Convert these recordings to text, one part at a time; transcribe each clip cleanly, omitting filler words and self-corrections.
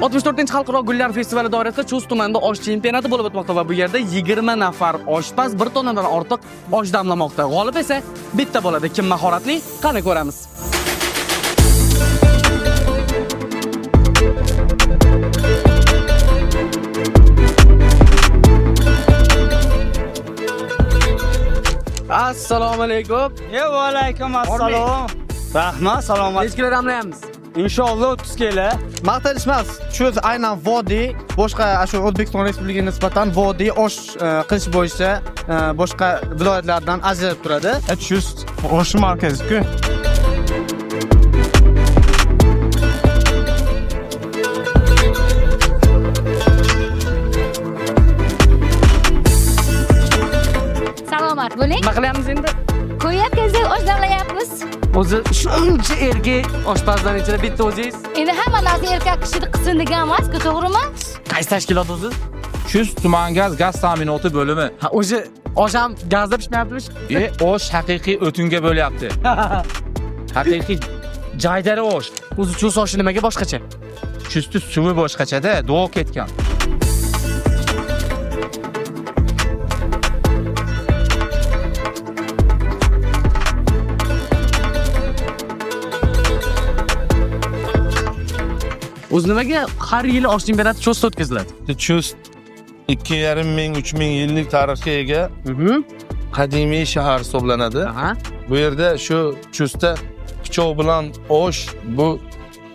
Xalqaro gullar festivali doirasida Chust tumanida osh chempionati bo'lib o'tmoqda va bu yerda 20 nafar oshpaz 1 tonnadan ortiq osh damlamoqda. G'olib esa bitta bo'ladi. Kim mahoratli? Qani ko'ramiz. Assalomu alaykum. Va alaykum assalom. Rahmat, salomat. Necha kilo damlayapmiz? Inshaalloh 30 kilo. Maqtanishmas. Shu aynan vodiy boshqa shu O'zbekiston Respublikasiga nisbatan vodiy osh qilish bo'yicha boshqa viloyatlardan ajralib turadi. Chust osh markazi-ku. Salomat bo'ling. Nima qilyapmiz endi? Ko'ryapsizlar, osh damlayapmiz. O'zi shuncha erkak oshpazdan ichida bitta o'zingiz. Endi hamma narsa erkak kishi qilsin degan emas-ku, to'g'rimi? Qaysi tashkilot o'zi? Chust tuman gaz ta'minoti bo'limi. Ha, o'zi osh ham gazda pishmayaptimi? Osh haqiqiy o'tinga bo'lyapti. Haqiqiy jaydari osh. O'zi Chust oshi nimaga boshqacha? Chustni suvi boshqachada, duo ketgan. O'zi nimaga har yili osh chempionati Chust o'tkaziladi? Chust 2,5 ming 3 ming yillik tarixga ega qadimiy shahar hisoblanadi. Aha. Bu yerda shu Chustda pichoq bilan osh bu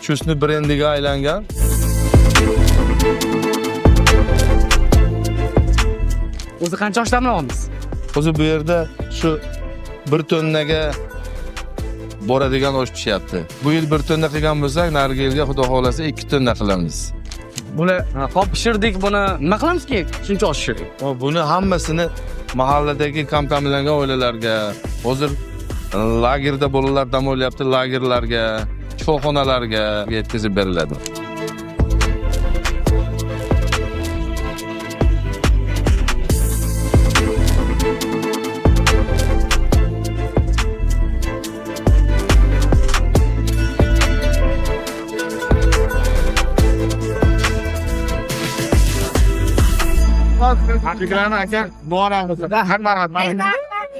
Chustni brendiga aylangan. O'zi qancha osh damlayapmiz? O'zi bu yerda shu 1 tonnaga boradigan osh pishyapti. Bu yil 1 tonna qilgan bo'lsak, narigi yilga xudo xolasa 2 tonna qilamiz. Buni qop pishirdik, buni nima qilamiz keyin? Shuncha osh pishirdik. Buni hammasini mahalladagi kam-kamlangan oilalarga, hozir lagerda bolalar dam olyapti, lagerlarga, shifoxonalarga yetkazib beriladi. Haqiqatan aka, boramiz. Hamma rahmat.